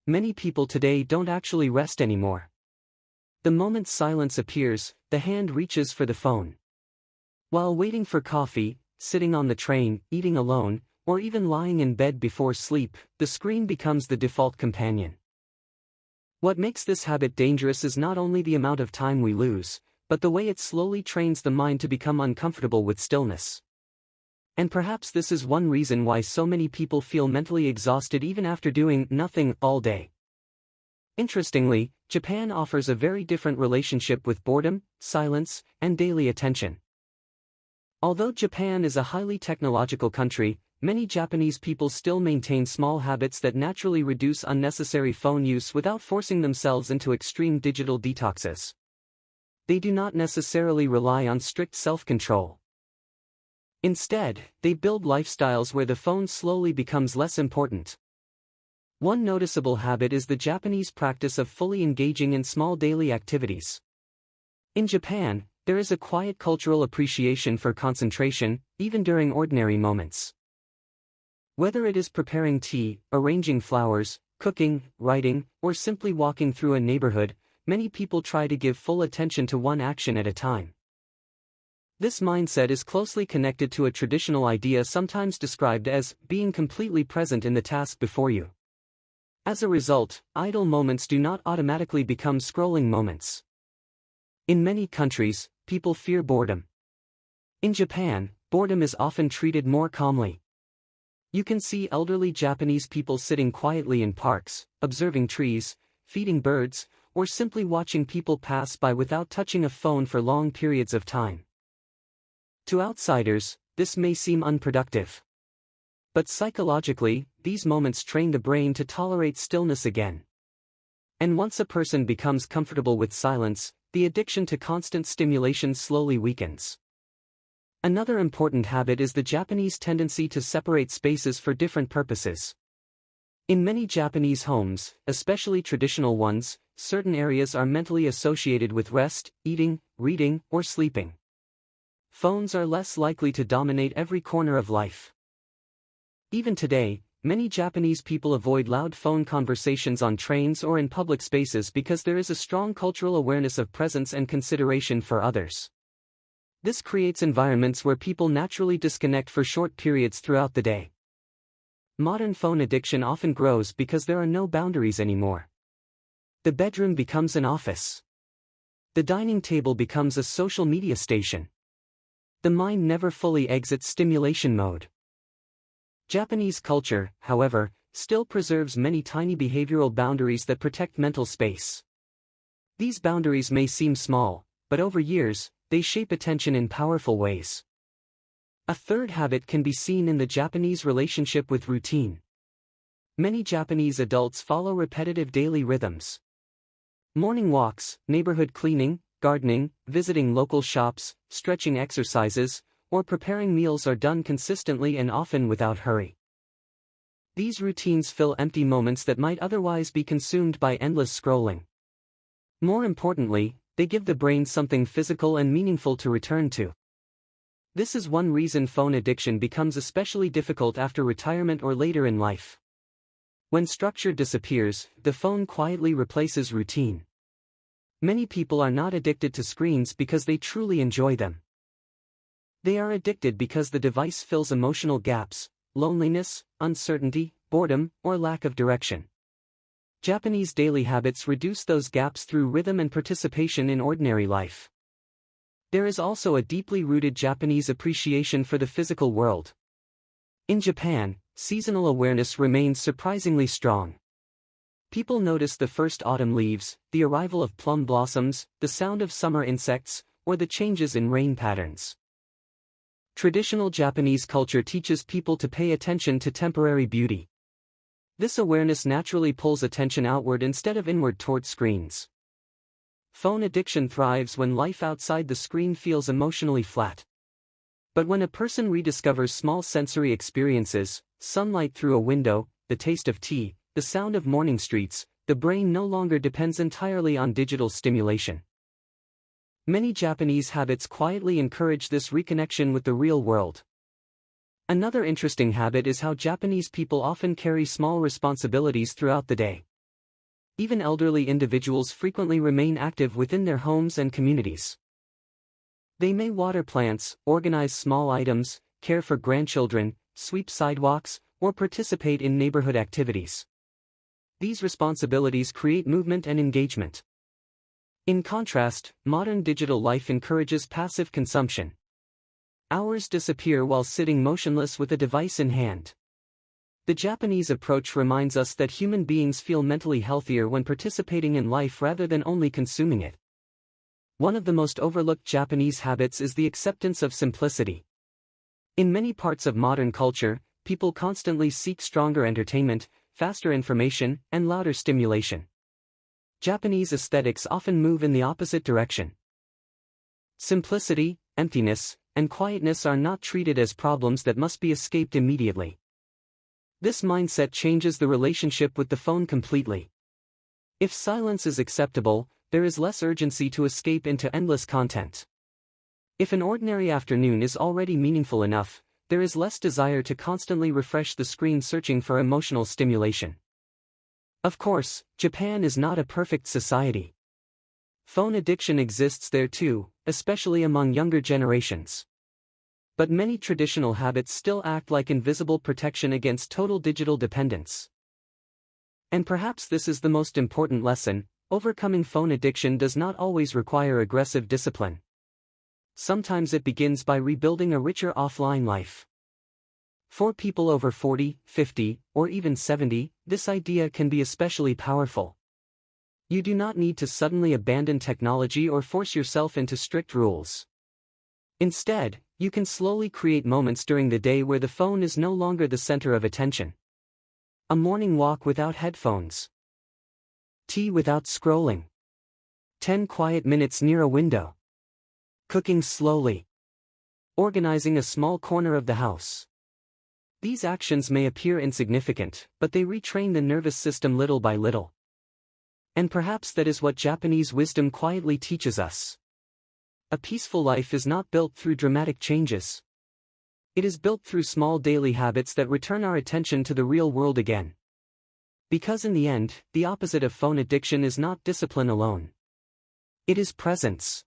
Many people today don't actually rest anymore. The moment silence appears, the hand reaches for the phone. While waiting for coffee, sitting on the train, eating alone, or even lying in bed before sleep, the screen becomes the default companion. What makes this habit dangerous is not only the amount of time we lose, but the way it slowly trains the mind to become uncomfortable with stillness. And perhaps this is one reason why so many people feel mentally exhausted even after doing nothing all day. Interestingly, Japan offers a very different relationship with boredom, silence, and daily attention. Although Japan is a highly technological country, many Japanese people still maintain small habits that naturally reduce unnecessary phone use without forcing themselves into extreme digital detoxes. They do not necessarily rely on strict self-control. Instead, they build lifestyles where the phone slowly becomes less important. One noticeable habit is the Japanese practice of fully engaging in small daily activities. In Japan, there is a quiet cultural appreciation for concentration, even during ordinary moments. Whether it is preparing tea, arranging flowers, cooking, writing, or simply walking through a neighborhood, many people try to give full attention to one action at a time. This mindset is closely connected to a traditional idea sometimes described as being completely present in the task before you. As a result, idle moments do not automatically become scrolling moments. In many countries, people fear boredom. In Japan, boredom is often treated more calmly. You can see elderly Japanese people sitting quietly in parks, observing trees, feeding birds, or simply watching people pass by without touching a phone for long periods of time. To outsiders, this may seem unproductive. But psychologically, these moments train the brain to tolerate stillness again. And once a person becomes comfortable with silence, the addiction to constant stimulation slowly weakens. Another important habit is the Japanese tendency to separate spaces for different purposes. In many Japanese homes, especially traditional ones, certain areas are mentally associated with rest, eating, reading, or sleeping. Phones are less likely to dominate every corner of life. Even today, many Japanese people avoid loud phone conversations on trains or in public spaces because there is a strong cultural awareness of presence and consideration for others. This creates environments where people naturally disconnect for short periods throughout the day. Modern phone addiction often grows because there are no boundaries anymore. The bedroom becomes an office. The dining table becomes a social media station. The mind never fully exits stimulation mode. Japanese culture, however, still preserves many tiny behavioral boundaries that protect mental space. These boundaries may seem small, but over years, they shape attention in powerful ways. A third habit can be seen in the Japanese relationship with routine. Many Japanese adults follow repetitive daily rhythms. Morning walks, neighborhood cleaning, gardening, visiting local shops, stretching exercises, or preparing meals are done consistently and often without hurry. These routines fill empty moments that might otherwise be consumed by endless scrolling. More importantly, they give the brain something physical and meaningful to return to. This is one reason phone addiction becomes especially difficult after retirement or later in life. When structure disappears, the phone quietly replaces routine. Many people are not addicted to screens because they truly enjoy them. They are addicted because the device fills emotional gaps, loneliness, uncertainty, boredom, or lack of direction. Japanese daily habits reduce those gaps through rhythm and participation in ordinary life. There is also a deeply rooted Japanese appreciation for the physical world. In Japan, seasonal awareness remains surprisingly strong. People notice the first autumn leaves, the arrival of plum blossoms, the sound of summer insects, or the changes in rain patterns. Traditional Japanese culture teaches people to pay attention to temporary beauty. This awareness naturally pulls attention outward instead of inward toward screens. Phone addiction thrives when life outside the screen feels emotionally flat. But when a person rediscovers small sensory experiences, sunlight through a window, the taste of tea, the sound of morning streets, the brain no longer depends entirely on digital stimulation. Many Japanese habits quietly encourage this reconnection with the real world. Another interesting habit is how Japanese people often carry small responsibilities throughout the day. Even elderly individuals frequently remain active within their homes and communities. They may water plants, organize small items, care for grandchildren, sweep sidewalks, or participate in neighborhood activities. These responsibilities create movement and engagement. In contrast, modern digital life encourages passive consumption. Hours disappear while sitting motionless with a device in hand. The Japanese approach reminds us that human beings feel mentally healthier when participating in life rather than only consuming it. One of the most overlooked Japanese habits is the acceptance of simplicity. In many parts of modern culture, people constantly seek stronger entertainment, faster information, and louder stimulation. Japanese aesthetics often move in the opposite direction. Simplicity, emptiness, and quietness are not treated as problems that must be escaped immediately. This mindset changes the relationship with the phone completely. If silence is acceptable, there is less urgency to escape into endless content. If an ordinary afternoon is already meaningful enough, there is less desire to constantly refresh the screen searching for emotional stimulation. Of course, Japan is not a perfect society. Phone addiction exists there too, especially among younger generations. But many traditional habits still act like invisible protection against total digital dependence. And perhaps this is the most important lesson: overcoming phone addiction does not always require aggressive discipline. Sometimes it begins by rebuilding a richer offline life. For people over 40, 50, or even 70, this idea can be especially powerful. You do not need to suddenly abandon technology or force yourself into strict rules. Instead, you can slowly create moments during the day where the phone is no longer the center of attention. A morning walk without headphones. Tea without scrolling. 10 quiet minutes near a window. Cooking slowly. Organizing a small corner of the house. These actions may appear insignificant, but they retrain the nervous system little by little. And perhaps that is what Japanese wisdom quietly teaches us. A peaceful life is not built through dramatic changes. It is built through small daily habits that return our attention to the real world again. Because in the end, the opposite of phone addiction is not discipline alone. It is presence.